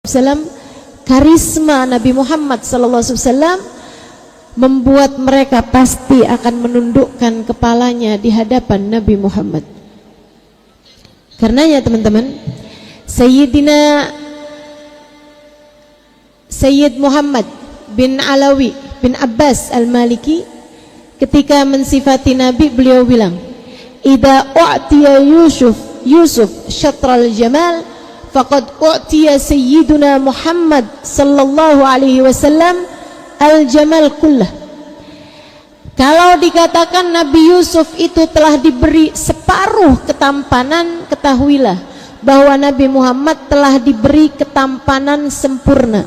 SAW, karisma Nabi Muhammad SAW membuat mereka pasti akan menundukkan kepalanya di hadapan Nabi Muhammad. Karenanya teman-teman, Sayyid Muhammad bin Alawi bin Abbas Al-Maliki ketika mensifati Nabi, beliau bilang, "Idza u'tiya Yusuf syatral jamal, faqad u'tiya Sayyiduna Muhammad sallallahu alaihi wasallam al-jamal kullah." Kalau dikatakan Nabi Yusuf itu telah diberi separuh ketampanan, ketahuilah bahwa Nabi Muhammad telah diberi ketampanan sempurna.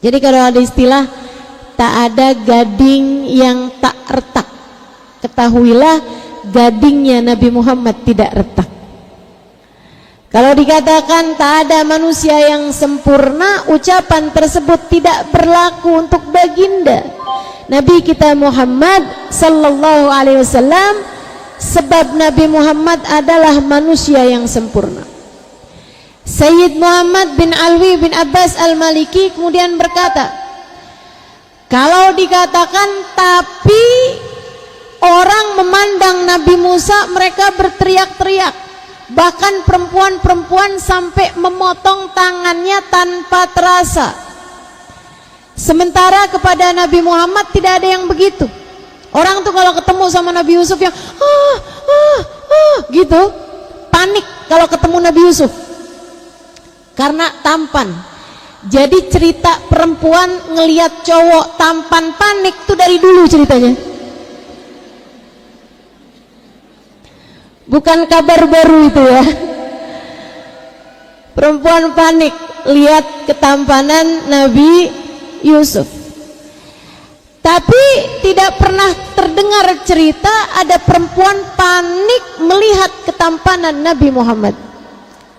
Jadi kalau ada istilah tak ada gading yang tak retak, ketahuilah gadingnya Nabi Muhammad tidak retak. Kalau dikatakan tak ada manusia yang sempurna, ucapan tersebut tidak berlaku untuk baginda Nabi kita Muhammad sallallahu alaihi wasallam, sebab Nabi Muhammad adalah manusia yang sempurna. Sayyid Muhammad bin Alwi bin Abbas Al-Maliki kemudian berkata, kalau dikatakan tapi orang memandang Nabi Musa, mereka berteriak-teriak, bahkan perempuan-perempuan sampai memotong tangannya tanpa terasa. Sementara kepada Nabi Muhammad tidak ada yang begitu. Orang tuh kalau ketemu sama Nabi Yusuf yang gitu, panik kalau ketemu Nabi Yusuf karena tampan. Jadi cerita perempuan ngelihat cowok tampan panik tuh dari dulu ceritanya, bukan kabar baru itu ya. Perempuan panik lihat ketampanan Nabi Yusuf. Tapi tidak pernah terdengar cerita ada perempuan panik melihat ketampanan Nabi Muhammad.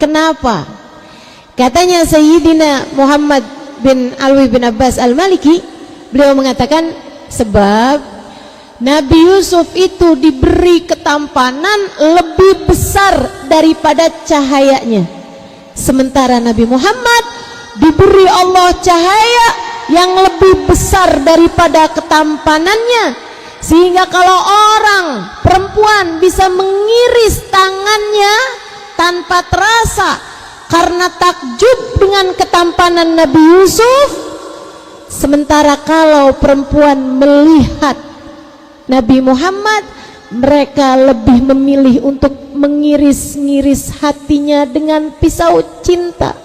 Kenapa? Katanya Sayyidina Muhammad bin Alwi bin Abbas Al-Maliki, beliau mengatakan sebab Nabi Yusuf itu diberi ketampanan lebih besar daripada cahayanya, sementara Nabi Muhammad diberi Allah cahaya yang lebih besar daripada ketampanannya, sehingga kalau orang perempuan bisa mengiris tangannya tanpa terasa karena takjub dengan ketampanan Nabi Yusuf, sementara kalau perempuan melihat Nabi Muhammad, mereka lebih memilih untuk mengiris-ngiris hatinya dengan pisau cinta,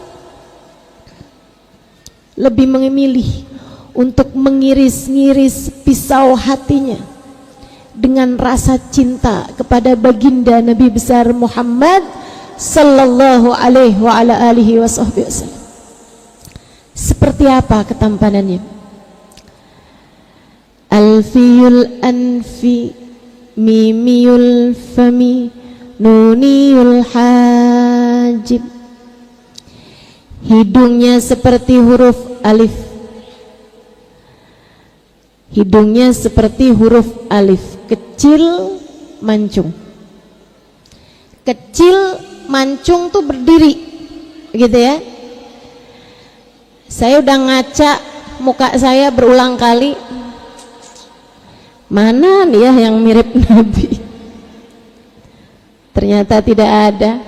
lebih memilih untuk mengiris-ngiris pisau hatinya dengan rasa cinta kepada baginda Nabi besar Muhammad sallallahu alaihi wa ala alihi wasallam. Seperti apa ketampanannya? Alfiyul anfi, mimiyul fami, nuniyul hajib. Hidungnya seperti huruf alif, hidungnya seperti huruf alif, kecil mancung. Kecil mancung tuh berdiri gitu ya. Saya udah ngaca muka saya berulang kali, mana nih ya yang mirip Nabi, ternyata tidak ada.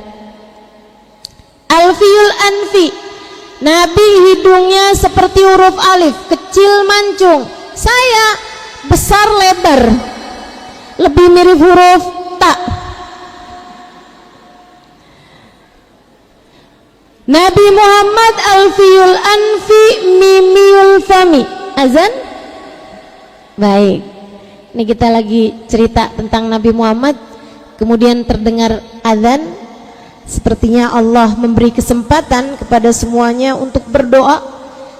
Alfiyul anfi, Nabi hidungnya seperti huruf alif, kecil mancung. Saya besar lebar, lebih mirip huruf ta. Nabi Muhammad alfiyul anfi, mimiyul fami. Azan? Baik, ini kita lagi cerita tentang Nabi Muhammad, kemudian terdengar azan. Sepertinya Allah memberi kesempatan kepada semuanya untuk berdoa,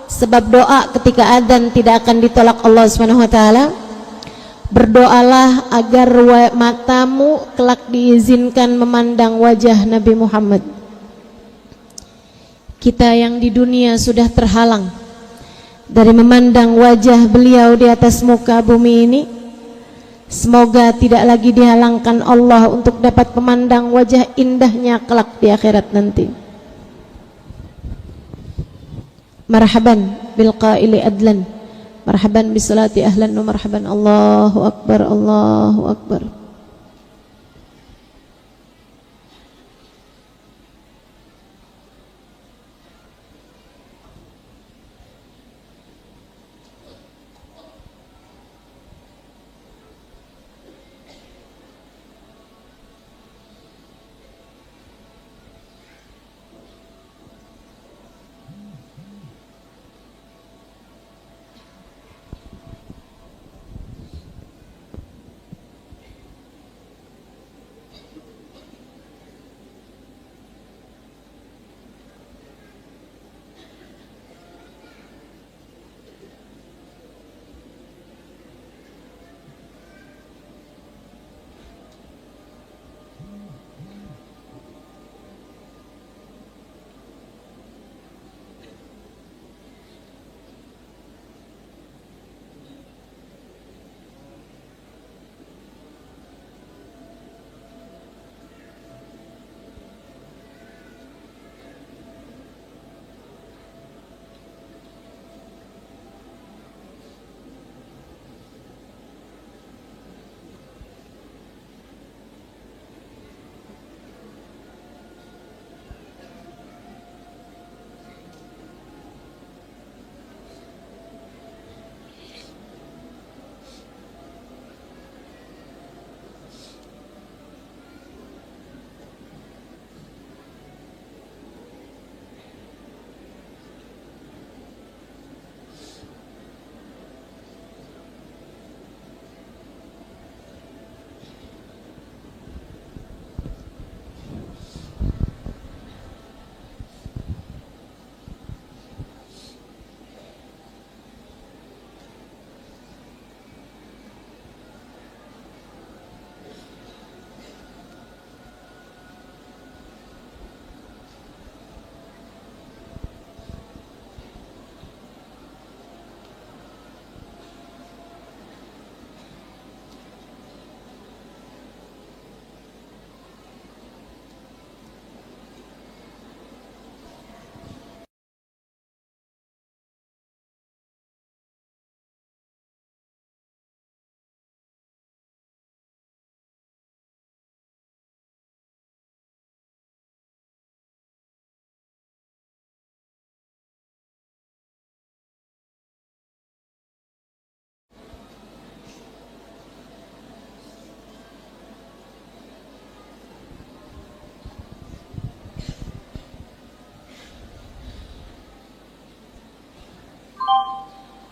sebab doa ketika adzan tidak akan ditolak Allah Subhanahu wa taala. Berdoalah agar matamu kelak diizinkan memandang wajah Nabi Muhammad. Kita yang di dunia sudah terhalang dari memandang wajah beliau di atas muka bumi ini, semoga tidak lagi dihalangkan Allah untuk dapat memandang wajah indahnya kelak di akhirat nanti. marhaban bil qaili adlan, marhaban bis salati ahlan wa marhaban. Allahu akbar, Allahu akbar.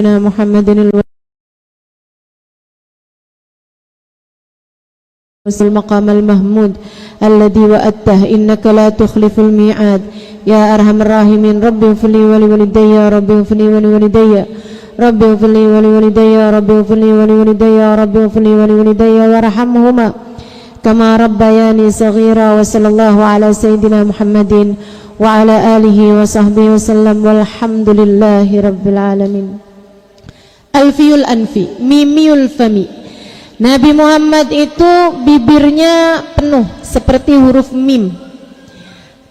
Muhammadin المقام المحمود الذي وأته إنك لا تخلف الميعاد يا أرحم الراحمين. رب اغفر لي ولوالدي، رب اغفر لي ولوالدي، رب اغفر لي ولوالدي، رب اغفر لي ولوالدي، رب اغفر لي ولوالدي وارحمهما كما ربياني صغيرا. وصلى الله على سيدنا محمد وعلى آله وصحبه وسلم والحمد لله رب العالمين. Alfiul anfi, mimiul fami. Nabi Muhammad itu bibirnya penuh seperti huruf mim.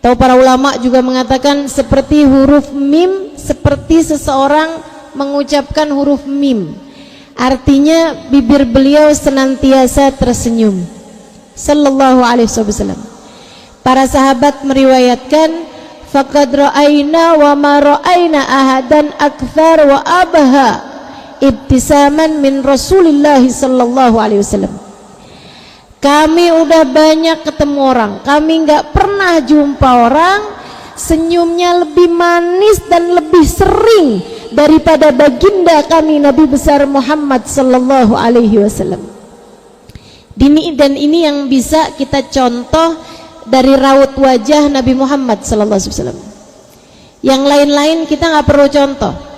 Tahu para ulama juga mengatakan seperti huruf mim, seperti seseorang mengucapkan huruf mim. Artinya bibir beliau senantiasa tersenyum. Sallallahu alaihi wasallam. Para sahabat meriwayatkan, faqad ra'aina wa ma ra'aina ahadan akthar wa abha ibtisaman min Rasulillah sallallahu alaihi wasallam. Kami udah banyak ketemu orang, kami nggak pernah jumpa orang senyumnya lebih manis dan lebih sering daripada baginda kami Nabi besar Muhammad sallallahu alaihi wasallam. Dan ini yang bisa kita contoh dari raut wajah Nabi Muhammad sallallahu alaihi wasallam. Yang lain-lain kita nggak perlu contoh.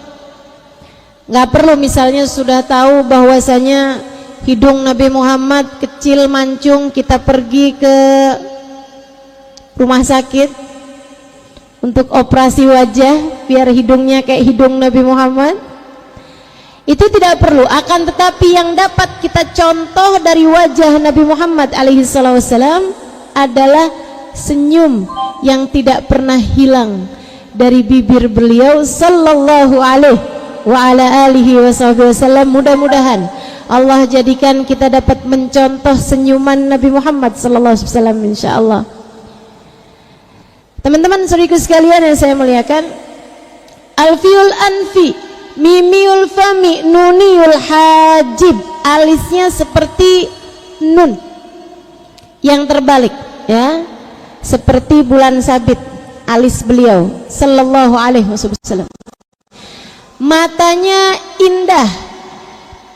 Nggak perlu misalnya sudah tahu bahwasanya hidung Nabi Muhammad kecil mancung, kita pergi ke rumah sakit untuk operasi wajah biar hidungnya kayak hidung Nabi Muhammad. Itu tidak perlu, akan tetapi yang dapat kita contoh dari wajah Nabi Muhammad alaihi wasallam adalah senyum yang tidak pernah hilang dari bibir beliau sallallahu alaihi wa ala alihi wasallam. Mudah-mudahan Allah jadikan kita dapat mencontoh senyuman Nabi Muhammad sallallahu alaihi wasallam insyaallah. Teman-teman saudaraku sekalian yang saya muliakan, alfiul anfi, mimiul fami, nuniul hajib, alisnya seperti nun yang terbalik ya, seperti bulan sabit alis beliau sallallahu alaihi wasallam. Matanya indah,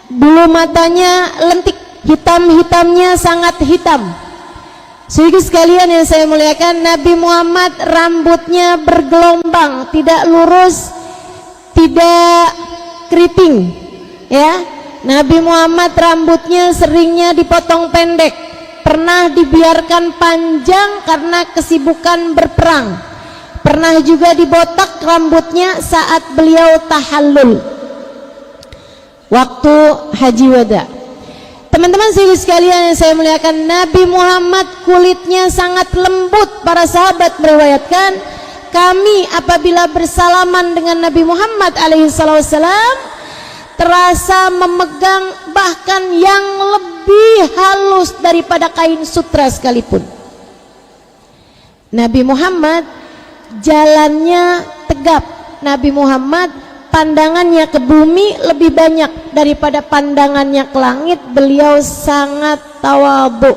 bulu matanya lentik, hitam-hitamnya sangat hitam. Saudara sekalian yang saya muliakan, Nabi Muhammad rambutnya bergelombang, tidak lurus, tidak keriting ya. Nabi Muhammad rambutnya seringnya dipotong pendek, pernah dibiarkan panjang karena kesibukan berperang. Pernah juga dibotak rambutnya saat beliau tahallul waktu haji wada. Teman-teman sekalian yang saya muliakan, Nabi Muhammad kulitnya sangat lembut. Para sahabat meriwayatkan, kami apabila bersalaman dengan Nabi Muhammad alaihissalam terasa memegang bahkan yang lebih halus daripada kain sutra sekalipun. Nabi Muhammad jalannya tegap, Nabi Muhammad pandangannya ke bumi lebih banyak daripada pandangannya ke langit. Beliau sangat tawadhu.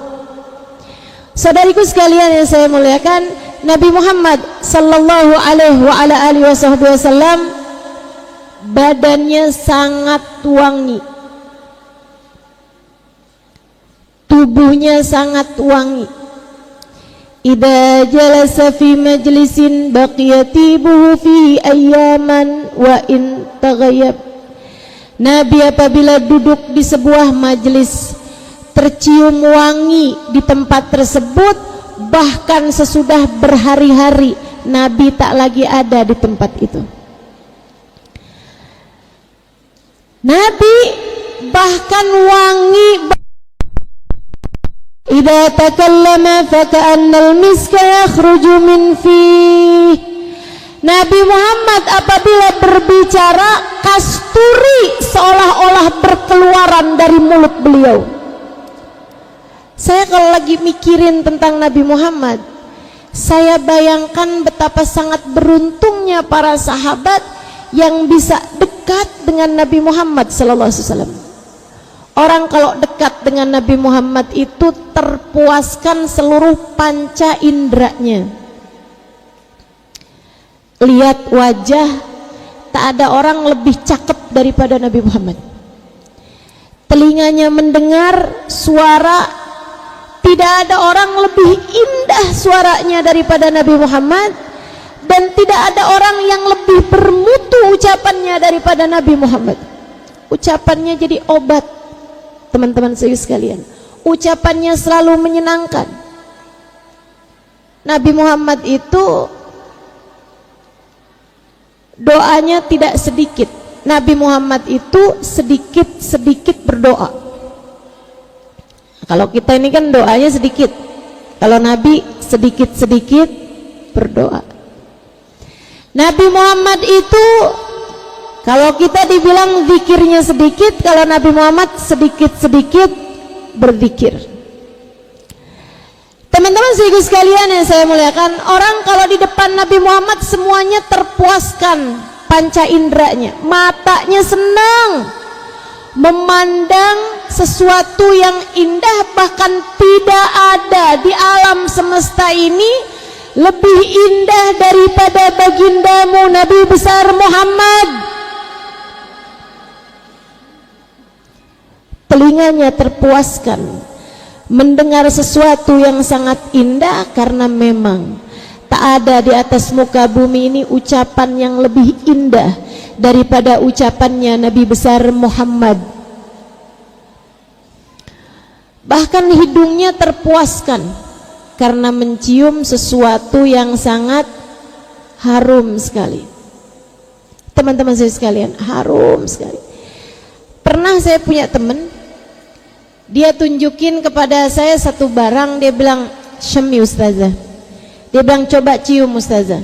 Saudariku sekalian yang saya muliakan, Nabi Muhammad sallallahu alaihi wa ala alihi wasallam badannya sangat wangi, tubuhnya sangat wangi. Idza jalasa fi majlisin baqiyatibuhu fi ayyaman wa in taghayyab. Nabi apabila duduk di sebuah majlis tercium wangi di tempat tersebut, bahkan sesudah berhari-hari Nabi tak lagi ada di tempat itu. Nabi bahkan wangi, idza takallama faka'annal miska yakhruju min fih. Nabi Muhammad apabila berbicara, kasturi seolah-olah berkeluaran dari mulut beliau. Saya kalau lagi mikirin tentang Nabi Muhammad, saya bayangkan betapa sangat beruntungnya para sahabat yang bisa dekat dengan Nabi Muhammad sallallahu alaihi wasallam. Orang kalau dekat dengan Nabi Muhammad itu terpuaskan seluruh panca inderanya. Lihat wajah, tak ada orang lebih cakep daripada Nabi Muhammad. Telinganya mendengar suara, tidak ada orang lebih indah suaranya daripada Nabi Muhammad. Dan tidak ada orang yang lebih bermutu ucapannya daripada Nabi Muhammad. Ucapannya jadi obat, teman-teman sekalian. Ucapannya selalu menyenangkan. Nabi Muhammad itu doanya tidak sedikit. Nabi Muhammad itu sedikit-sedikit berdoa. Kalau kita ini kan doanya sedikit, kalau Nabi sedikit-sedikit berdoa. Nabi Muhammad itu kalau kita dibilang zikirnya sedikit, kalau Nabi Muhammad sedikit-sedikit berzikir. Teman-teman sekalian yang saya muliakan, orang kalau di depan Nabi Muhammad semuanya terpuaskan panca inderanya, matanya senang memandang sesuatu yang indah. Bahkan tidak ada di alam semesta ini lebih indah daripada bagindamu Nabi besar Muhammad. Telinganya terpuaskan mendengar sesuatu yang sangat indah, karena memang tak ada di atas muka bumi ini ucapan yang lebih indah daripada ucapannya Nabi besar Muhammad. Bahkan hidungnya terpuaskan karena mencium sesuatu yang sangat harum sekali. Teman-teman saya sekalian, harum sekali. Pernah saya punya teman, dia tunjukin kepada saya satu barang, dia bilang, "Syami ustazah." Dia bilang, "Coba cium ustazah."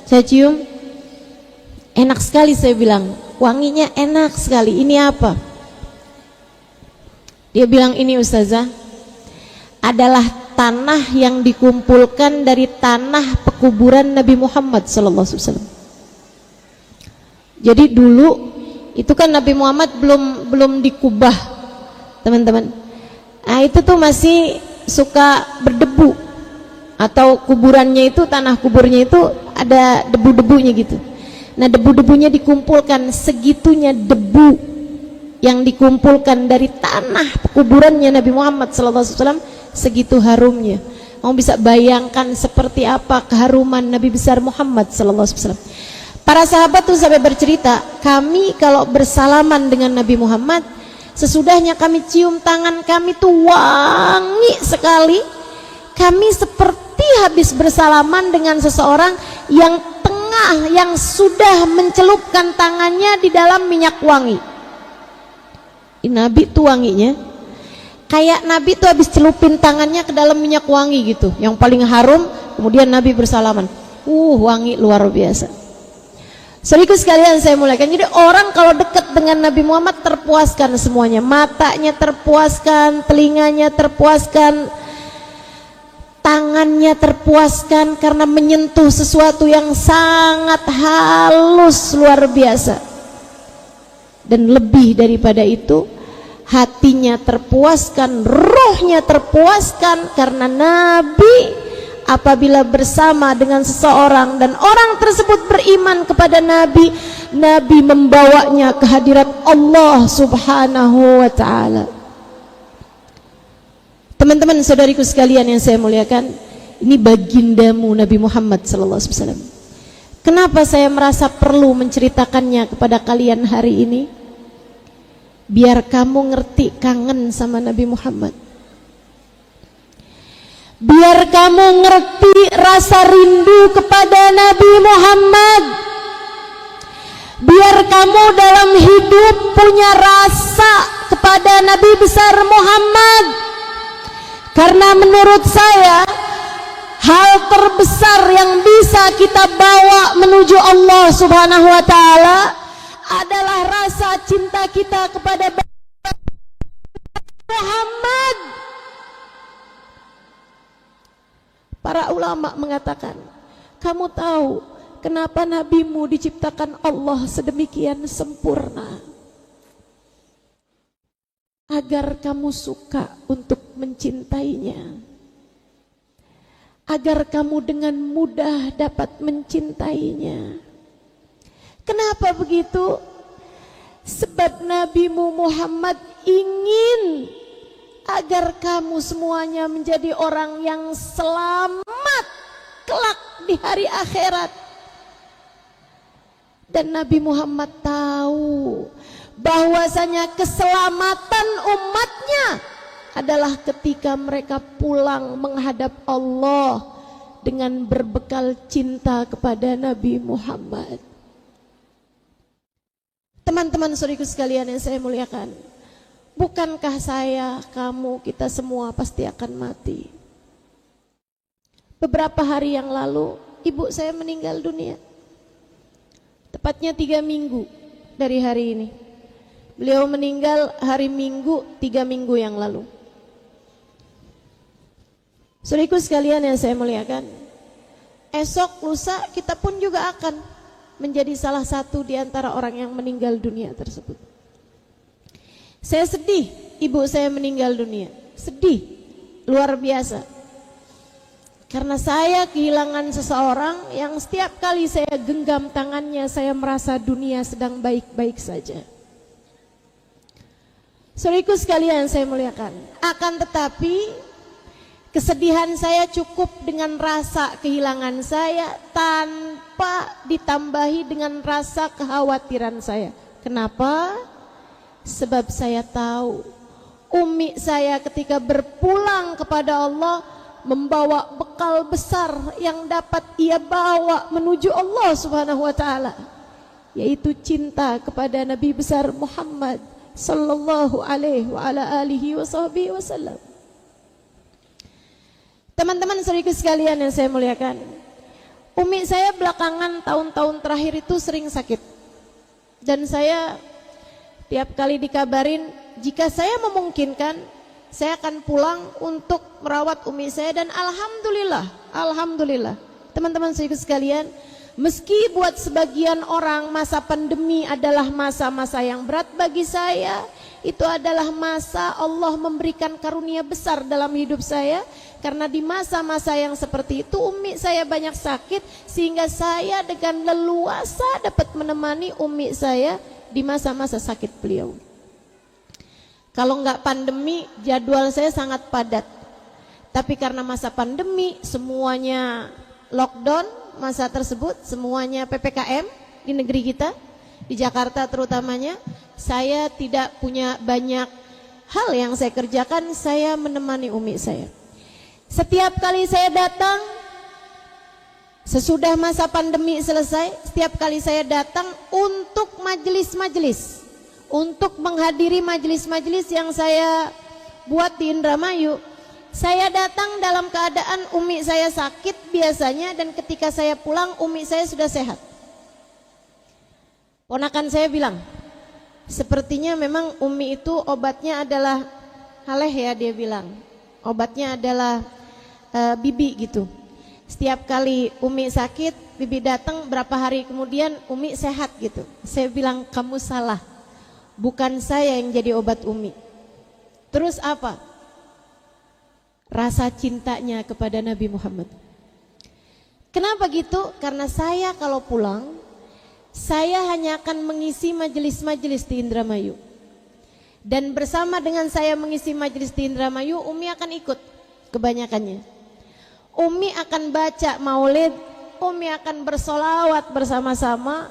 Saya cium, Enak sekali, saya bilang, wanginya enak sekali. Ini apa? Dia bilang, ini ustazah adalah tanah yang dikumpulkan dari tanah pekuburan Nabi Muhammad SAW. Jadi dulu itu kan Nabi Muhammad belum dikubah, teman-teman. Nah, itu tuh masih suka berdebu, atau kuburannya itu, tanah kuburnya itu ada debu-debunya gitu. Nah, debu-debunya dikumpulkan, segitunya debu yang dikumpulkan dari tanah kuburannya Nabi Muhammad SAW, segitu harumnya. Kamu bisa bayangkan seperti apa keharuman Nabi besar Muhammad SAW. Para sahabat tuh sampai bercerita, kami kalau bersalaman dengan Nabi Muhammad, sesudahnya kami cium tangan kami tuh wangi sekali. Kami seperti habis bersalaman dengan seseorang yang sudah mencelupkan tangannya di dalam minyak wangi. Nabi tuh wanginya kayak Nabi tuh habis celupin tangannya ke dalam minyak wangi gitu, yang paling harum. Kemudian Nabi bersalaman, wangi luar biasa. Saudaraku sekalian saya muliakan, jadi orang kalau dekat dengan Nabi Muhammad terpuaskan semuanya, matanya terpuaskan, telinganya terpuaskan, tangannya terpuaskan karena menyentuh sesuatu yang sangat halus luar biasa. Dan lebih daripada itu, hatinya terpuaskan, rohnya terpuaskan karena Nabi apabila bersama dengan seseorang dan orang tersebut beriman kepada Nabi, Nabi membawanya ke hadirat Allah Subhanahu wa ta'ala. Teman-teman, saudariku sekalian yang saya muliakan, ini bagindamu Nabi Muhammad SAW. Kenapa saya merasa perlu menceritakannya kepada kalian hari ini? Biar kamu ngerti kangen sama Nabi Muhammad. Biar kamu ngerti rasa rindu kepada Nabi Muhammad. Biar kamu dalam hidup punya rasa kepada Nabi besar Muhammad. Karena menurut saya, hal terbesar yang bisa kita bawa menuju Allah Subhanahu wa ta'ala adalah rasa cinta kita kepada Muhammad. Para ulama mengatakan, kamu tahu kenapa nabimu diciptakan Allah sedemikian sempurna? Agar kamu suka untuk mencintainya, agar kamu dengan mudah dapat mencintainya. Kenapa begitu? Sebab nabimu Muhammad ingin agar kamu semuanya menjadi orang yang selamat kelak di hari akhirat. Dan Nabi Muhammad tahu bahwasanya keselamatan umatnya adalah ketika mereka pulang menghadap Allah dengan berbekal cinta kepada Nabi Muhammad. Teman-teman saudaraku sekalian yang saya muliakan, bukankah saya, kamu, kita semua pasti akan mati? Beberapa hari yang lalu ibu saya meninggal dunia. Tepatnya 3 minggu dari hari ini. Beliau meninggal hari Minggu 3 minggu yang lalu. Saudaraku sekalian yang saya muliakan, esok lusa kita pun juga akan menjadi salah satu di antara orang yang meninggal dunia tersebut. Saya sedih ibu saya meninggal dunia. Sedih luar biasa. Karena saya kehilangan seseorang yang setiap kali saya genggam tangannya, saya merasa dunia sedang baik-baik saja. Saudaraku sekalian saya muliakan, akan tetapi kesedihan saya cukup dengan rasa kehilangan saya tanpa ditambahi dengan rasa kekhawatiran saya. Kenapa? Sebab saya tahu umi saya ketika berpulang kepada Allah membawa bekal besar yang dapat ia bawa menuju Allah Subhanahu wa ta'ala, yaitu cinta kepada Nabi besar Muhammad sallallahu alaihi wa ala alihi wa sahbihi wasallam. Teman-teman saudaraku sekalian yang saya muliakan, Umi saya belakangan tahun-tahun terakhir itu sering sakit. Dan saya tiap kali dikabarin jika saya memungkinkan saya akan pulang untuk merawat umi saya, dan alhamdulillah teman-teman sekalian, meski buat sebagian orang masa pandemi adalah masa-masa yang berat, bagi saya itu adalah masa Allah memberikan karunia besar dalam hidup saya. Karena di masa-masa yang seperti itu umi saya banyak sakit, sehingga saya dengan leluasa dapat menemani umi saya di masa-masa sakit beliau. Kalau nggak pandemi jadwal saya sangat padat, tapi karena masa pandemi semuanya lockdown, masa tersebut semuanya PPKM di negeri kita, di Jakarta terutamanya, saya tidak punya banyak hal yang saya kerjakan. Saya menemani umi saya. Setiap kali saya datang, sesudah masa pandemi selesai, setiap kali saya datang untuk majelis-majelis, untuk menghadiri majelis-majelis yang saya buat di Indramayu, saya datang dalam keadaan umi saya sakit biasanya, dan ketika saya pulang umi saya sudah sehat. Ponakan saya bilang, sepertinya memang umi itu obatnya adalah haleh ya, dia bilang. Obatnya adalah bibi gitu. Setiap kali umi sakit, bibi datang, berapa hari kemudian umi sehat gitu. Saya bilang, kamu salah, bukan saya yang jadi obat umi. Terus apa? Rasa cintanya kepada Nabi Muhammad. Kenapa gitu? Karena saya kalau pulang, saya hanya akan mengisi majelis-majelis di Indramayu. Dan bersama dengan saya mengisi majelis di Indramayu, umi akan ikut kebanyakannya. Umi akan baca maulid, umi akan bersolawat bersama-sama,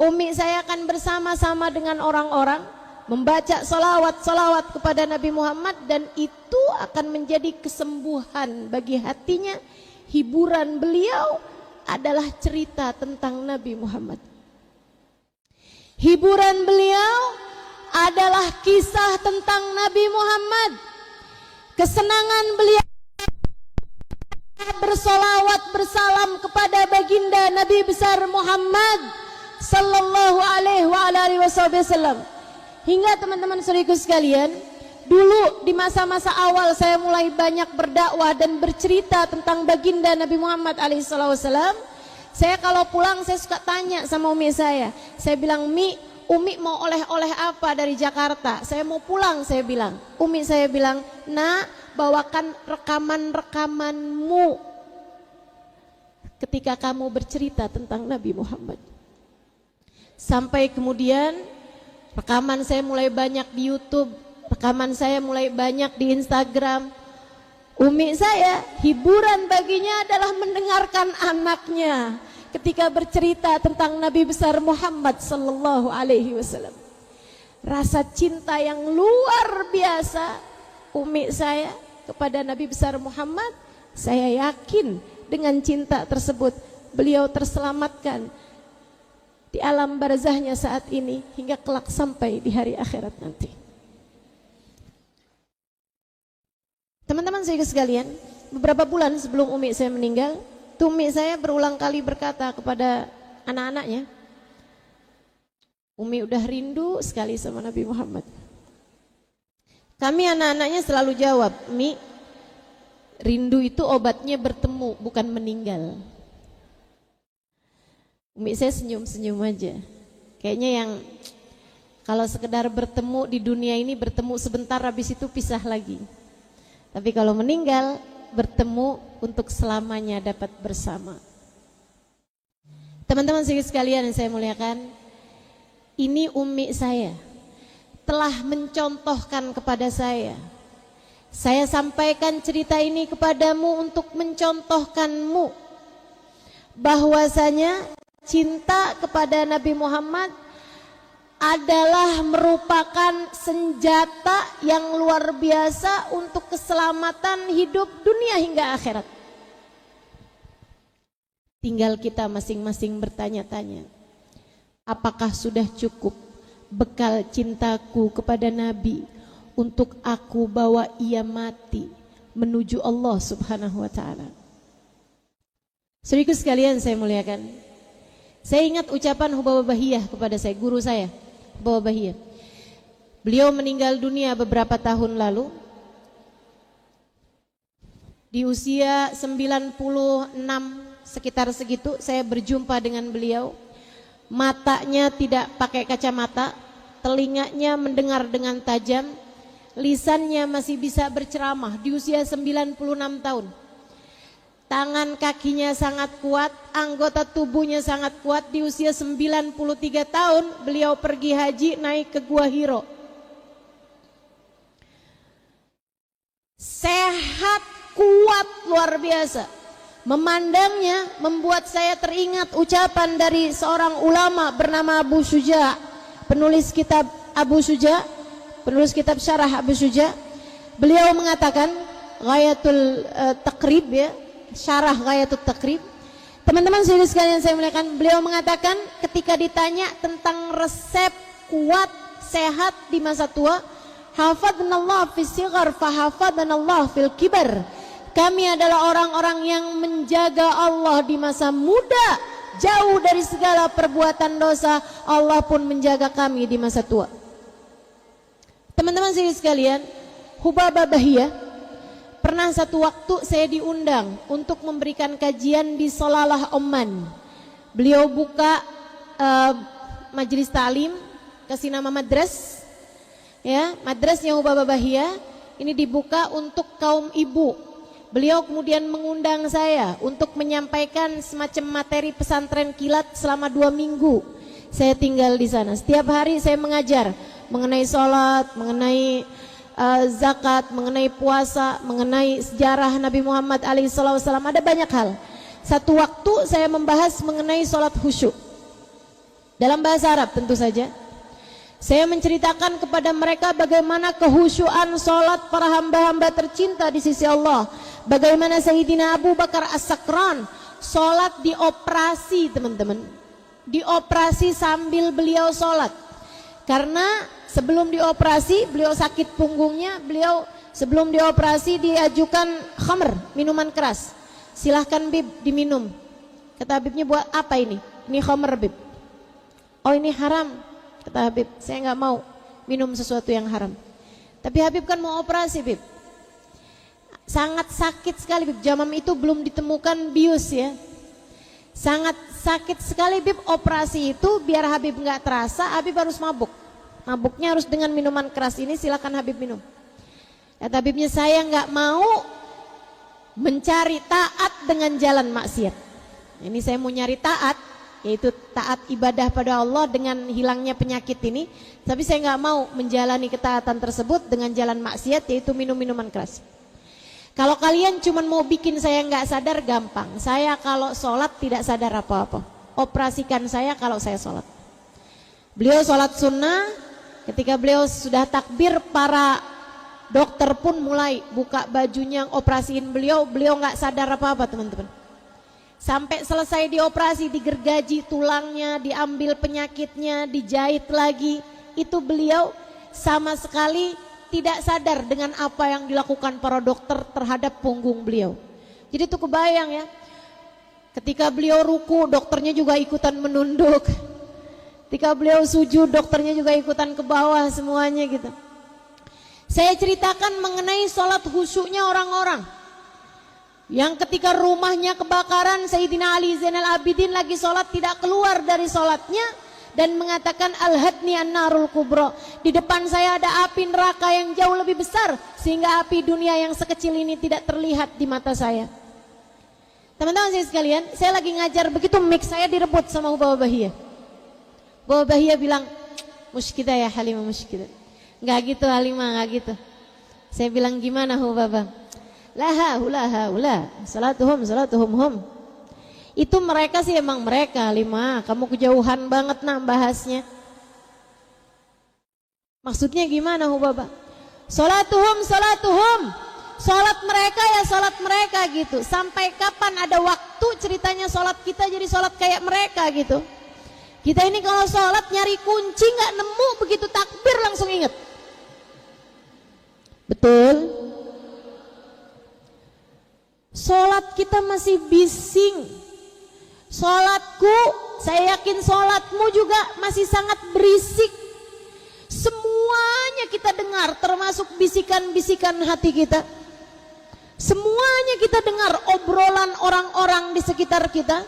umi saya akan bersama-sama dengan orang-orang membaca solawat kepada Nabi Muhammad, dan itu akan menjadi kesembuhan bagi hatinya. Hiburan beliau adalah cerita tentang Nabi Muhammad. Hiburan beliau adalah kisah tentang Nabi Muhammad. Kesenangan beliau bersolawat bersalam kepada baginda Nabi besar Muhammad sallallahu alaihi wasallam. Hingga teman-teman saudaraku sekalian, dulu di masa-masa awal saya mulai banyak berdakwah dan bercerita tentang baginda Nabi Muhammad alaihi wasallam. Saya kalau pulang saya suka tanya sama umi saya bilang, Umi mau oleh-oleh apa dari Jakarta? Saya mau pulang, saya bilang. Umi saya bilang, nak, bawakan rekaman-rekamanmu ketika kamu bercerita tentang Nabi Muhammad. Sampai kemudian rekaman saya mulai banyak di YouTube, rekaman saya mulai banyak di Instagram. Umi saya, hiburan baginya adalah mendengarkan anaknya ketika bercerita tentang Nabi besar Muhammad sallallahu alaihi wasallam. Rasa cinta yang luar biasa umi saya kepada Nabi besar Muhammad, saya yakin dengan cinta tersebut beliau terselamatkan di alam barzahnya saat ini hingga kelak sampai di hari akhirat nanti. Teman-teman saya sekalian, beberapa bulan sebelum umi saya meninggal, umi saya berulang kali berkata kepada anak-anaknya, umi udah rindu sekali sama Nabi Muhammad. Kami anak-anaknya selalu jawab, Mi, rindu itu obatnya bertemu, bukan meninggal. Umi saya senyum-senyum aja. Kayaknya yang kalau sekedar bertemu di dunia ini, bertemu sebentar habis itu pisah lagi. Tapi kalau meninggal, bertemu untuk selamanya dapat bersama. Teman-teman sekalian yang saya muliakan, ini umi saya telah mencontohkan kepada saya. Saya sampaikan cerita ini kepadamu untuk mencontohkanmu bahwasanya cinta kepada Nabi Muhammad adalah merupakan senjata yang luar biasa untuk keselamatan hidup dunia hingga akhirat. Tinggal kita masing-masing bertanya-tanya, apakah sudah cukup bekal cintaku kepada Nabi untuk aku bawa ia mati menuju Allah Subhanahu wa ta'ala? Saudaraku sekalian saya muliakan, saya ingat ucapan Hubaba Bahiyah kepada saya, guru saya, Hubaba Bahiyah. Beliau meninggal dunia beberapa tahun lalu di usia 96, sekitar segitu. Saya berjumpa dengan beliau. Matanya tidak pakai kacamata, telinganya mendengar dengan tajam, lisannya masih bisa berceramah di usia 96 tahun. Tangan kakinya sangat kuat, anggota tubuhnya sangat kuat. Di usia 93 tahun beliau pergi haji, naik ke Gua Hiro. Sehat, kuat, luar biasa. Memandangnya membuat saya teringat ucapan dari seorang ulama bernama Abu Syuja, penulis kitab Abu Syuja, penulis kitab Syarah Abu Syuja. Beliau mengatakan Ghayatul Taqrib, ya, Syarah Ghayatul Taqrib. Teman-teman sekalian saya muliakan, beliau mengatakan ketika ditanya tentang resep kuat sehat di masa tua, hafadnallah fis sighar fa hafadnallah fil kibar. Kami adalah orang-orang yang menjaga Allah di masa muda, jauh dari segala perbuatan dosa. Allah pun menjaga kami di masa tua. Teman-teman sekalian, Hubaba Bahiyah, pernah satu waktu saya diundang untuk memberikan kajian di Salalah Oman. Beliau buka majelis ta'lim, kasih nama madras, ya, madrasnya Hubaba Bahiyah ini dibuka untuk kaum ibu. Beliau kemudian mengundang saya untuk menyampaikan semacam materi pesantren kilat selama 2 minggu. Saya tinggal di sana. Setiap hari saya mengajar mengenai sholat, mengenai zakat, mengenai puasa, mengenai sejarah Nabi Muhammad SAW. Ada banyak hal. Satu waktu saya membahas mengenai sholat khusyuk dalam bahasa Arab tentu saja. Saya menceritakan kepada mereka bagaimana kehusyuan sholat para hamba-hamba tercinta di sisi Allah. Bagaimana Sayyidina Abu Bakar As-Sakran sholat dioperasi, teman-teman, dioperasi sambil beliau sholat. Karena sebelum dioperasi beliau sakit punggungnya, beliau sebelum dioperasi diajukan khamr, minuman keras. Silahkan Bib diminum. Kata Habibnya, buat apa ini? Ini khamr Bib. Oh ini haram, kata Habib. Saya nggak mau minum sesuatu yang haram. Tapi Habib kan mau operasi Bib. Sangat sakit sekali Bib. Zaman itu belum ditemukan bius, ya. Sangat sakit sekali Bib. Operasi itu biar Habib nggak terasa, Habib harus mabuk. Mabuknya harus dengan minuman keras ini, silakan Habib minum. Kata Habibnya, saya nggak mau mencari taat dengan jalan maksiat. Ini saya mau nyari taat, yaitu taat ibadah pada Allah dengan hilangnya penyakit ini. Tapi saya nggak mau menjalani ketaatan tersebut dengan jalan maksiat, yaitu minum minuman keras. Kalau kalian cuma mau bikin saya nggak sadar, gampang. Saya kalau sholat tidak sadar apa-apa. Operasikan saya kalau saya sholat. Beliau sholat sunnah. Ketika beliau sudah takbir, para dokter pun mulai buka bajunya, operasiin beliau. Beliau nggak sadar apa-apa, teman-teman. Sampai selesai dioperasi, digergaji tulangnya, diambil penyakitnya, dijahit lagi. Itu beliau sama sekali tidak sadar dengan apa yang dilakukan para dokter terhadap punggung beliau. Jadi itu kebayang, ya. Ketika beliau ruku, dokternya juga ikutan menunduk. Ketika beliau sujud, dokternya juga ikutan ke bawah, semuanya gitu. Saya ceritakan mengenai sholat khusyuknya orang-orang yang ketika rumahnya kebakaran, Sayyidina Ali Zainal Abidin lagi sholat, tidak keluar dari sholatnya dan mengatakan al-hadni an-narul kubra. Di depan saya ada api neraka yang jauh lebih besar, sehingga api dunia yang sekecil ini tidak terlihat di mata saya. Teman-teman saya sekalian, saya lagi ngajar, begitu mic saya direbut sama Hubaba Bahiyah. Hubaba Bahiyah bilang, musykidah ya Halimah, musykidah. Enggak gitu Halimah, enggak gitu. Saya bilang, gimana Hubaba? Laha ula salatuhum hum. Itu mereka sih emang mereka, Halimah. Kamu kejauhan banget nah bahasnya. Maksudnya gimana Hubaba? Salatuhum. Salat mereka ya salat mereka gitu. Sampai kapan ada waktu ceritanya salat kita jadi salat kayak mereka gitu. Kita ini kalau salat nyari kunci nggak nemu, begitu takbir langsung inget. Betul? Salat kita masih bising. Sholatku, saya yakin sholatmu juga masih sangat berisik. Semuanya kita dengar, termasuk bisikan-bisikan hati kita. Semuanya kita dengar obrolan orang-orang di sekitar kita.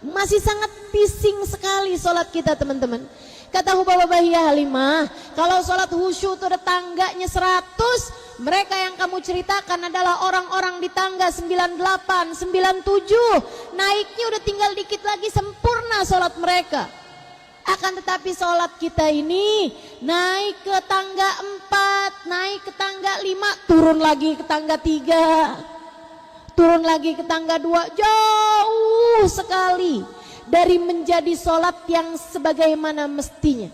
Masih sangat bising sekali sholat kita, teman-teman. Kata Hubabah Bahiyah Halimah, kalau sholat khusyuk itu ada tangganya 100, mereka yang kamu ceritakan adalah orang-orang di tangga 98, 97. Naiknya udah tinggal dikit lagi sempurna sholat mereka. Akan tetapi sholat kita ini naik ke tangga 4, naik ke tangga 5, turun lagi ke tangga 3, turun lagi ke tangga 2, jauh sekali dari menjadi sholat yang sebagaimana mestinya.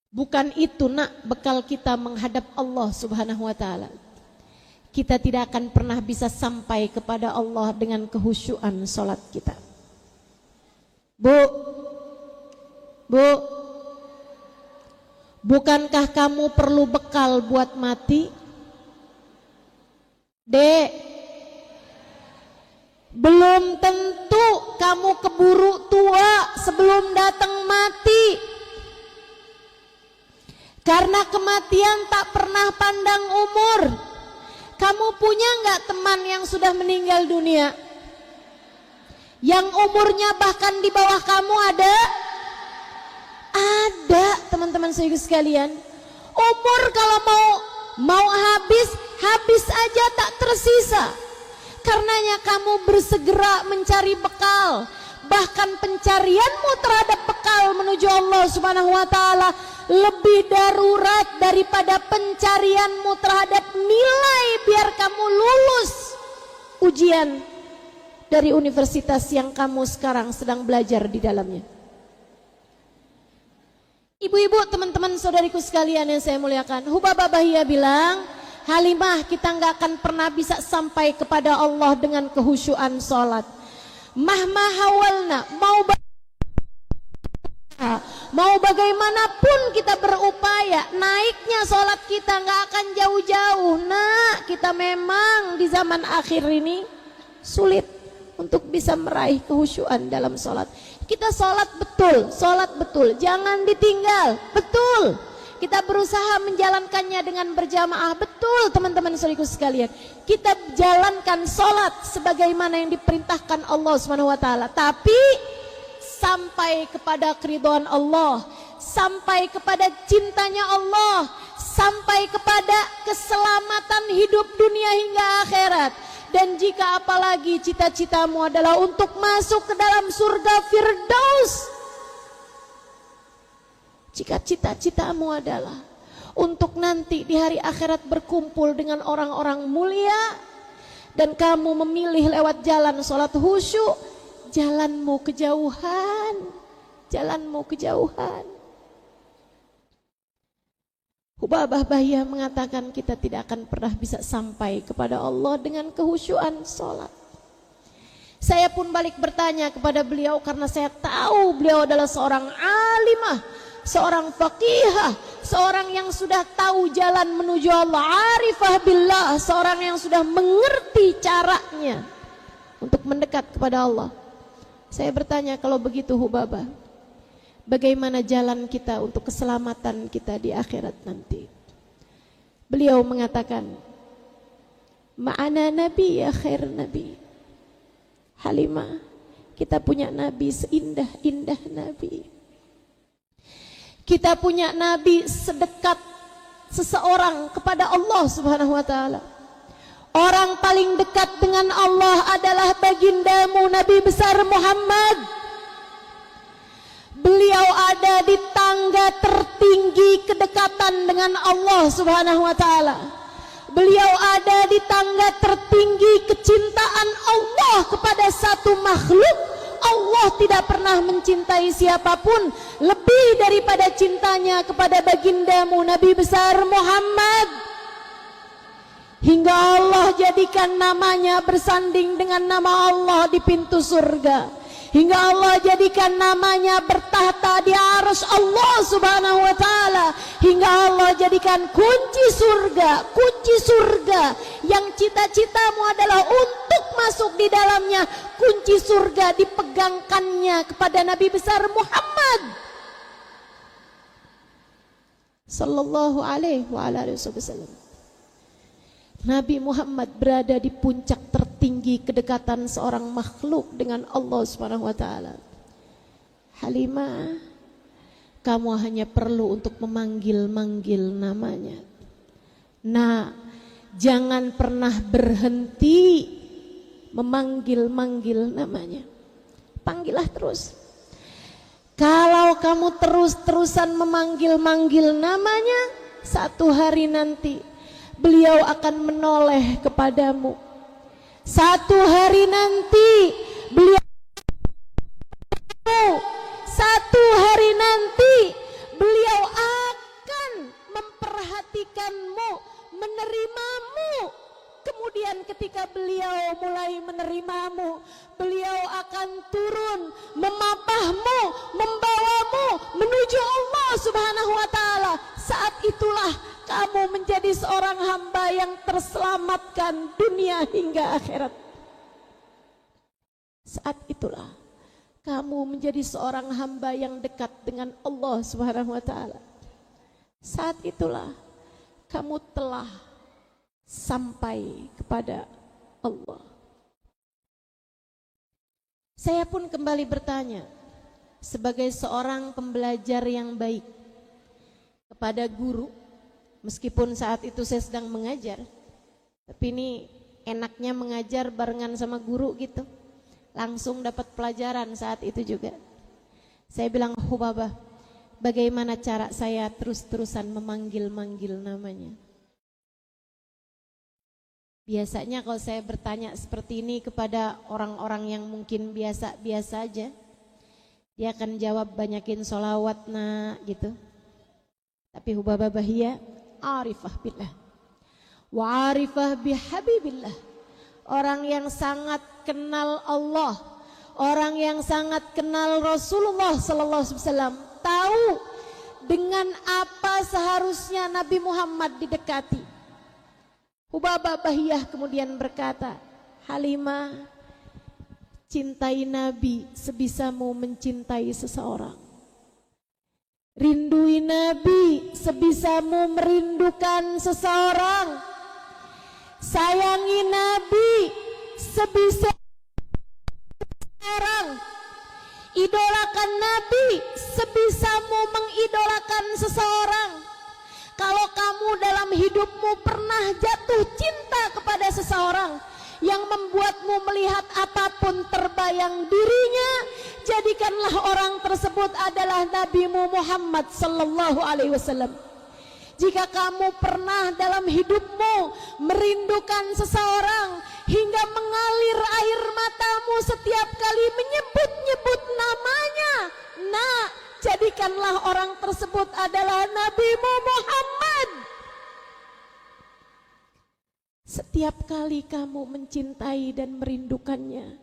Bukan itu nak bekal kita menghadap Allah subhanahu wa ta'ala. Kita tidak akan pernah bisa sampai kepada Allah dengan kehusyuan sholat kita. Bu, bukankah kamu perlu bekal buat mati? Dek, belum tentu kamu keburu tua sebelum datang mati. Karena kematian tak pernah pandang umur. Kamu punya nggak teman yang sudah meninggal dunia? Yang umurnya bahkan di bawah kamu ada? Ada, teman-teman saudara sekalian. Umur kalau mau habis aja tak tersisa. Karenanya kamu bersegera mencari bekal. Bahkan pencarianmu terhadap bekal menuju Allah subhanahu wa ta'ala lebih darurat daripada pencarianmu terhadap nilai biar kamu lulus ujian dari universitas yang kamu sekarang sedang belajar di dalamnya. Ibu-ibu, teman-teman, saudariku sekalian yang saya muliakan, Hubabah Bahiyah bilang, Halimah, kita nggak akan pernah bisa sampai kepada Allah dengan kehusyuan sholat. Mahma hawalna, mau bagaimanapun kita berupaya, naiknya sholat kita nggak akan jauh-jauh. Nah, kita memang di zaman akhir ini sulit untuk bisa meraih kehusyuan dalam sholat. Kita sholat betul, jangan ditinggal, betul. Kita berusaha menjalankannya dengan berjamaah, betul teman-teman saudariku sekalian. Kita jalankan sholat sebagaimana yang diperintahkan Allah SWT. Tapi sampai kepada keridhaan Allah, sampai kepada cintanya Allah, sampai kepada keselamatan hidup dunia hingga akhirat. Dan jika apalagi cita-citamu adalah untuk masuk ke dalam surga Firdaus, jika cita-citamu adalah untuk nanti di hari akhirat berkumpul dengan orang-orang mulia, dan kamu memilih lewat jalan sholat khusyuk, jalanmu kejauhan, jalanmu kejauhan. Hubabah Bahiyah mengatakan kita tidak akan pernah bisa sampai kepada Allah dengan kehusyuan sholat. Saya pun balik bertanya kepada beliau karena saya tahu beliau adalah seorang alimah, seorang faqihah, seorang yang sudah tahu jalan menuju Allah, arifah billah, seorang yang sudah mengerti caranya untuk mendekat kepada Allah. Saya bertanya, kalau begitu Hubabah, bagaimana jalan kita untuk keselamatan kita di akhirat nanti? Beliau mengatakan, ma'ana nabi ya khair nabi. Halimah, kita punya nabi seindah-indah nabi. Kita punya nabi sedekat seseorang kepada Allah subhanahu wa ta'ala. Orang paling dekat dengan Allah adalah bagindamu Nabi besar Muhammad. Beliau ada di tangga tertinggi kedekatan dengan Allah subhanahu wa ta'ala. Beliau ada di tangga tertinggi kecintaan Allah kepada satu makhluk. Allah tidak pernah mencintai siapapun lebih daripada cintanya kepada bagindamu Nabi besar Muhammad. Hingga Allah jadikan namanya bersanding dengan nama Allah di pintu surga. Hingga Allah jadikan namanya bertahta di arsy Allah subhanahu wa ta'ala. Hingga Allah jadikan kunci surga yang cita-citamu adalah untuk masuk di dalamnya, kunci surga dipegangkannya kepada Nabi besar Muhammad sallallahu alaihi wasallam. Nabi Muhammad berada di puncak tertinggi kedekatan seorang makhluk dengan Allah Subhanahu wa taala. Halimah, kamu hanya perlu untuk memanggil-manggil namanya. Nah, jangan pernah berhenti memanggil-manggil namanya. Panggillah terus. Kalau kamu terus-terusan memanggil-manggil namanya, satu hari nanti beliau akan menoleh kepadamu. Satu hari nanti beliau, satu hari nanti beliau akan memperhatikanmu, menerimamu. Kemudian ketika beliau mulai menerimamu, beliau akan turun memapahmu, membawamu menuju Allah Subhanahu wa taala. Saat itulah kamu menjadi seorang hamba yang terselamatkan dunia hingga akhirat. Saat itulah kamu menjadi seorang hamba yang dekat dengan Allah Subhanahu wa taala. Saat itulah kamu telah sampai kepada Allah. Saya pun kembali bertanya sebagai seorang pembelajar yang baik kepada guru, meskipun saat itu saya sedang mengajar, tapi ini enaknya mengajar barengan sama guru gitu, langsung dapat pelajaran saat itu juga. Saya bilang, Hubabah, bagaimana cara saya terus-terusan memanggil-manggil namanya? Biasanya kalau saya bertanya seperti ini kepada orang-orang yang mungkin biasa-biasa aja, dia akan jawab banyakin sholawat nak gitu. Tapi Hubabah Bahia arifah billah wa arifah bihabibillah, orang yang sangat kenal Allah, orang yang sangat kenal Rasulullah sallallahu alaihi wasallam, tahu dengan apa seharusnya Nabi Muhammad didekati. Hubabah Bahiyah kemudian berkata, Halimah, cintai Nabi sebisamu mencintai seseorang. Rindui Nabi sebisamu merindukan seseorang. Sayangi Nabi sebisa seseorang. Idolakan Nabi sebisamu mengidolakan seseorang. Kalau kamu dalam hidupmu pernah jatuh cinta kepada seseorang yang membuatmu melihat apapun terbayang dirinya, jadikanlah orang tersebut adalah Nabimu Muhammad sallallahu alaihi wasallam. Jika kamu pernah dalam hidupmu merindukan seseorang hingga mengalir air matamu setiap kali menyebut-nyebut namanya, nah, jadikanlah orang tersebut adalah Nabimu Muhammad. Setiap kali kamu mencintai dan merindukannya,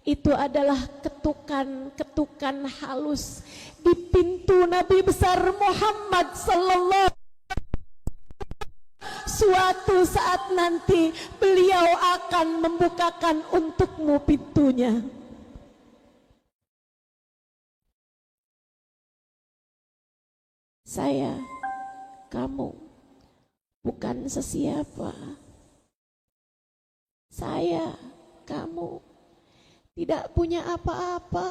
itu adalah ketukan-ketukan halus di pintu Nabi besar Muhammad sallallahu alaihi wasallam. Suatu saat nanti beliau akan membukakan untukmu pintunya. Saya, kamu bukan sesiapa. Saya, kamu tidak punya apa-apa.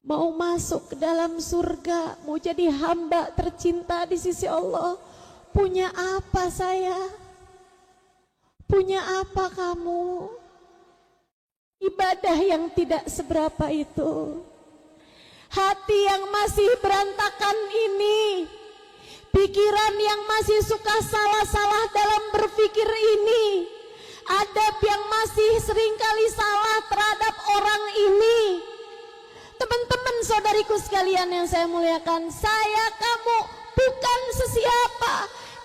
Mau masuk ke dalam surga, mau jadi hamba tercinta di sisi Allah, punya apa saya? Punya apa kamu? Ibadah yang tidak seberapa itu. Hati yang masih berantakan ini, pikiran yang masih suka salah-salah dalam berpikir ini, adab yang masih seringkali salah terhadap orang ini. Teman-teman saudariku sekalian yang saya muliakan, saya, kamu bukan sesiapa,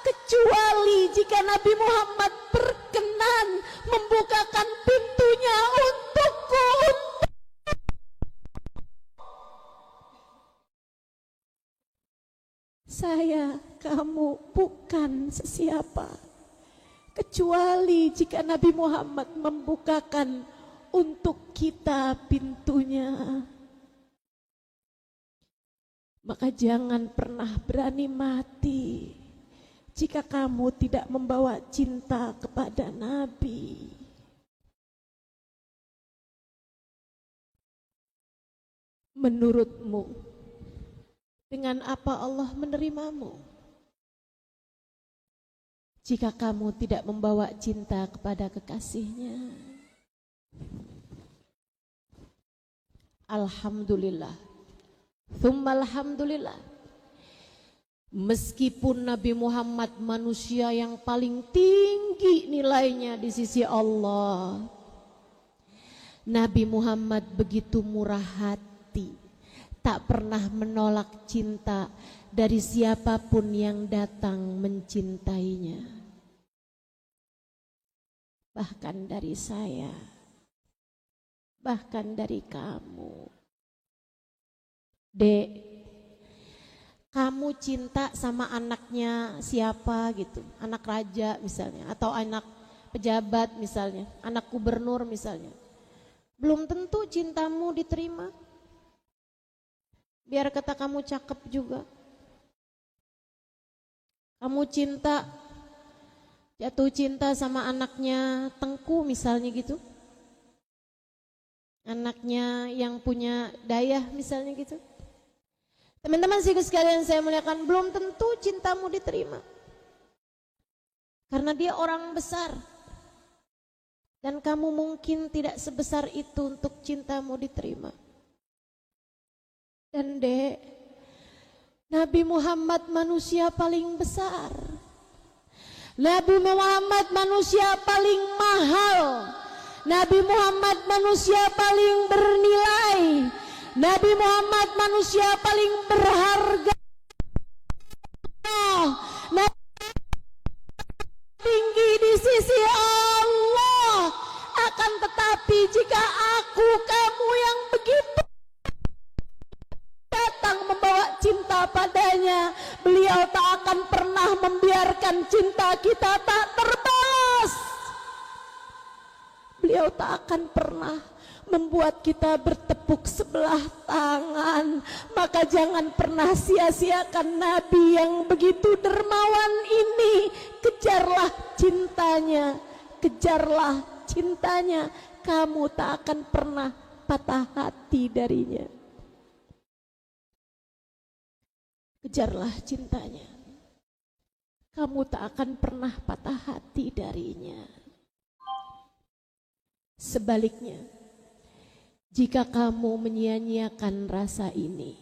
kecuali jika Nabi Muhammad berkenan membukakan pintunya untukku. Saya, kamu bukan sesiapa, kecuali jika Nabi Muhammad membukakan untuk kita pintunya. Maka jangan pernah berani mati jika kamu tidak membawa cinta kepada Nabi. Menurutmu, dengan apa Allah menerimamu? Jika kamu tidak membawa cinta kepada kekasihnya. Alhamdulillah, tsumma alhamdulillah. Meskipun Nabi Muhammad manusia yang paling tinggi nilainya di sisi Allah, Nabi Muhammad begitu murah hati, tak pernah menolak cinta dari siapapun yang datang mencintainya. Bahkan dari saya, bahkan dari kamu. Dek, kamu cinta sama anaknya siapa gitu, anak raja misalnya, atau anak pejabat misalnya, anak gubernur misalnya. Belum tentu cintamu diterima. Biar kata kamu cakep juga. Kamu jatuh cinta sama anaknya Tengku misalnya gitu. Anaknya yang punya dayah misalnya gitu. Teman-teman sekalian saya muliakan, belum tentu cintamu diterima. Karena dia orang besar. Dan kamu mungkin tidak sebesar itu untuk cintamu diterima. Dan dek, Nabi Muhammad manusia paling besar. Nabi Muhammad manusia paling mahal. Nabi Muhammad manusia paling bernilai. Nabi Muhammad manusia paling berharga. Nabi tinggi di sisi Allah. Akan tetapi jika aku, kamu yang begitu datang membawa cinta padanya, beliau tak akan pernah membiarkan cinta kita tak terbalas. Beliau tak akan pernah membuat kita bertepuk sebelah tangan. Maka jangan pernah sia-siakan Nabi yang begitu dermawan ini. Kejarlah cintanya, kejarlah cintanya. Kamu tak akan pernah patah hati darinya. Kejarlah cintanya. Kamu tak akan pernah patah hati darinya. Sebaliknya, jika kamu menyia-nyiakan rasa ini,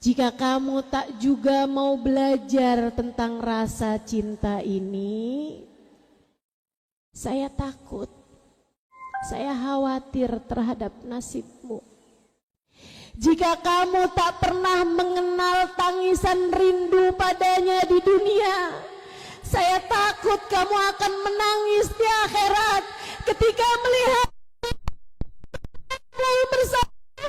jika kamu tak juga mau belajar tentang rasa cinta ini, saya takut, saya khawatir terhadap nasibmu. Jika kamu tak pernah mengenal tangisan rindu padanya di dunia, saya takut kamu akan menangis di akhirat ketika melihat bersama,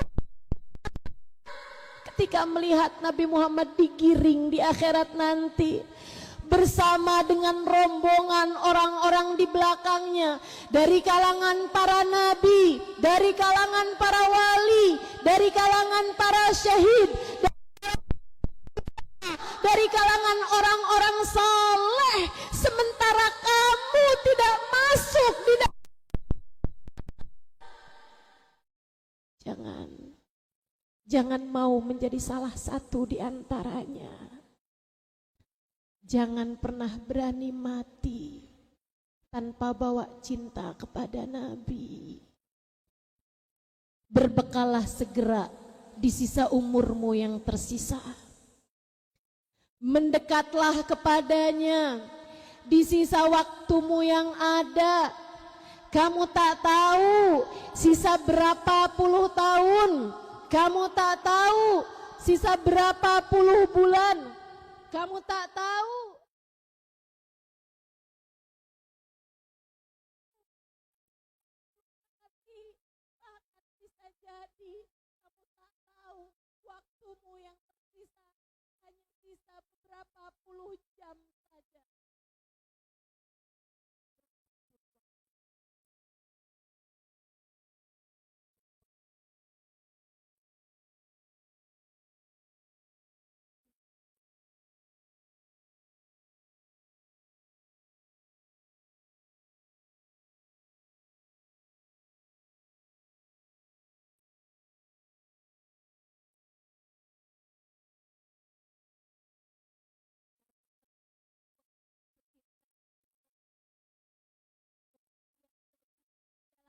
ketika melihat Nabi Muhammad digiring di akhirat nanti bersama dengan rombongan orang-orang di belakangnya, dari kalangan para nabi, dari kalangan para wali, dari kalangan para syahid, dari kalangan orang-orang soleh, sementara kamu tidak masuk di dalam. Jangan mau menjadi salah satu di antaranya. Jangan pernah berani mati tanpa bawa cinta kepada Nabi. Berbekallah segera di sisa umurmu yang tersisa. Mendekatlah kepadanya di sisa waktumu yang ada. Kamu tak tahu sisa berapa puluh tahun. Kamu tak tahu sisa berapa puluh bulan. Kamu tak tahu. Akan bisa jadi kamu tak tahu waktumu yang tersisa hanya sisa beberapa puluh jam saja.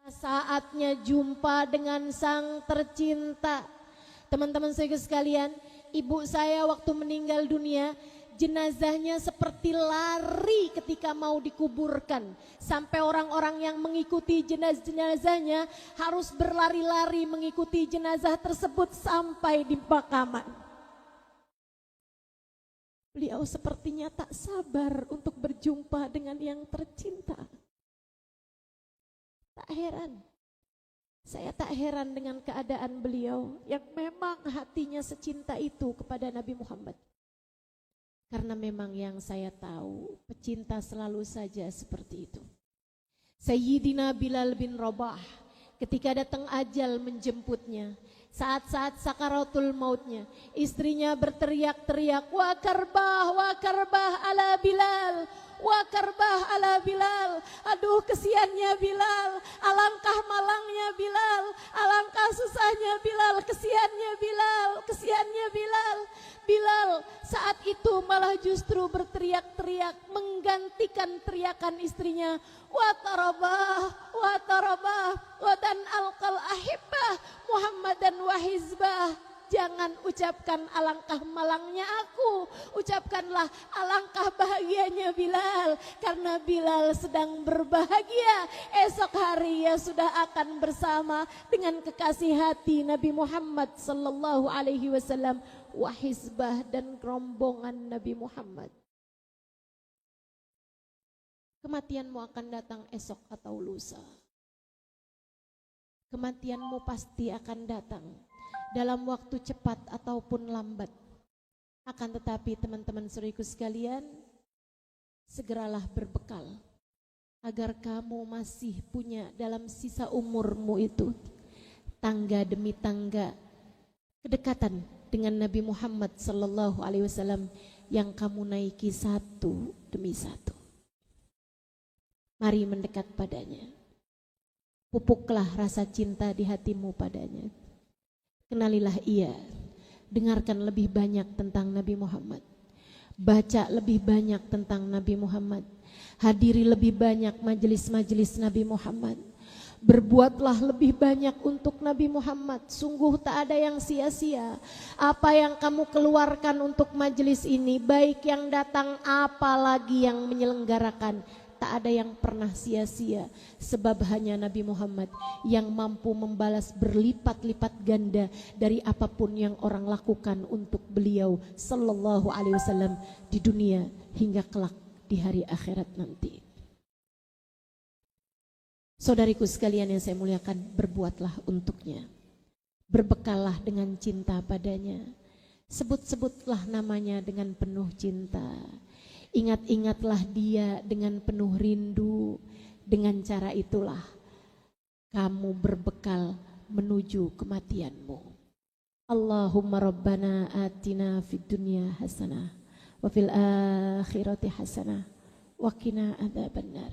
Saatnya jumpa dengan sang tercinta. Teman-teman saya sekalian, ibu saya waktu meninggal dunia, jenazahnya seperti lari ketika mau dikuburkan. Sampai orang-orang yang mengikuti jenazahnya harus berlari-lari mengikuti jenazah tersebut sampai di pemakaman. Beliau sepertinya tak sabar untuk berjumpa dengan yang tercinta. Tak heran, saya tak heran dengan keadaan beliau yang memang hatinya secinta itu kepada Nabi Muhammad. Karena memang yang saya tahu, pecinta selalu saja seperti itu. Sayyidina Bilal bin Rabah, ketika datang ajal menjemputnya, saat-saat sakaratul mautnya, istrinya berteriak-teriak, wa karbah ala Bilal, wa karbah ala Bilal. Aduh, kesiannya Bilal, alangkah malangnya Bilal, alangkah susahnya Bilal, kesiannya Bilal, kesiannya Bilal. Bilal saat itu malah justru berteriak-teriak menggantikan teriakan istrinya, wa tarabah wa dan alqal ahibbah Muhammadan wa hizbah. Jangan ucapkan alangkah malangnya aku, ucapkanlah alangkah bahagianya Bilal, karena Bilal sedang berbahagia. Esok hari ia sudah akan bersama dengan kekasih hati Nabi Muhammad sallallahu alaihi wasallam wa hizbah, dan rombongan Nabi Muhammad. Kematianmu akan datang esok atau lusa. Kematianmu pasti akan datang dalam waktu cepat ataupun lambat. Akan tetapi teman-teman saudaraku sekalian, segeralah berbekal agar kamu masih punya dalam sisa umurmu itu tangga demi tangga kedekatan dengan Nabi Muhammad sallallahu alaihi wasallam yang kamu naiki satu demi satu. Mari mendekat padanya. Pupuklah rasa cinta di hatimu padanya. Kenalilah ia, dengarkan lebih banyak tentang Nabi Muhammad, baca lebih banyak tentang Nabi Muhammad, hadiri lebih banyak majelis-majelis Nabi Muhammad, berbuatlah lebih banyak untuk Nabi Muhammad. Sungguh tak ada yang sia-sia. Apa yang kamu keluarkan untuk majelis ini, baik yang datang apalagi yang menyelenggarakan, tak ada yang pernah sia-sia, sebab hanya Nabi Muhammad yang mampu membalas berlipat-lipat ganda dari apapun yang orang lakukan untuk beliau sallallahu alaihi wasallam di dunia hingga kelak di hari akhirat nanti. Saudariku sekalian yang saya muliakan, berbuatlah untuknya, berbekallah dengan cinta padanya, sebut-sebutlah namanya dengan penuh cinta. Ingat-ingatlah dia dengan penuh rindu. Dengan cara itulah kamu berbekal menuju kematianmu. Allahumma rabbana atina fid dunya hasanah wa fil akhirati hasanah wa qina adzabannar.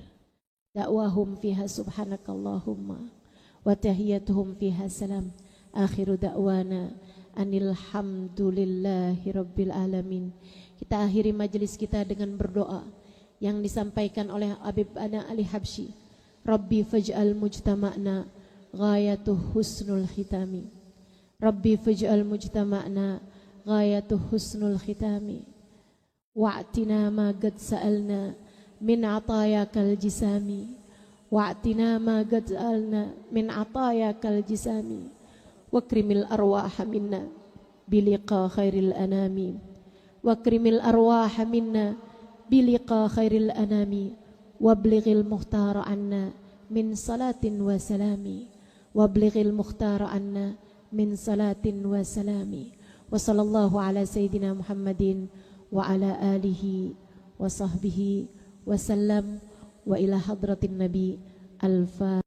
Da'wahum fiha subhanakallahumma wa tahiyyatuhum fiha salam. Akhiru da'wana anil hamdulillahi rabbil alamin. Kita akhiri majelis kita dengan berdoa yang disampaikan oleh Habib Ana Ali Habsyi. Rabbi faj'al mujtama'na ghayatuh husnul khitami. Rabbi faj'al mujtama'na ghayatuh husnul khitami. Wa'tina ma qad sa'alna min atayakal jisami. Wa'tina ma qad sa'alna min atayakal jisami. Wakrimil arwaha minna biliqa khairil anami. Wakrimil arwaha minna biliqa khairil anami. Wablighil muhtara anna min salatin wa salami. Wablighil muhtara anna min salatin wa salami. Wa sallallahu ala sayyidina Muhammadin wa ala alihi wa sahbihi wa sallam wa ila hadratin nabi al-Fatihah.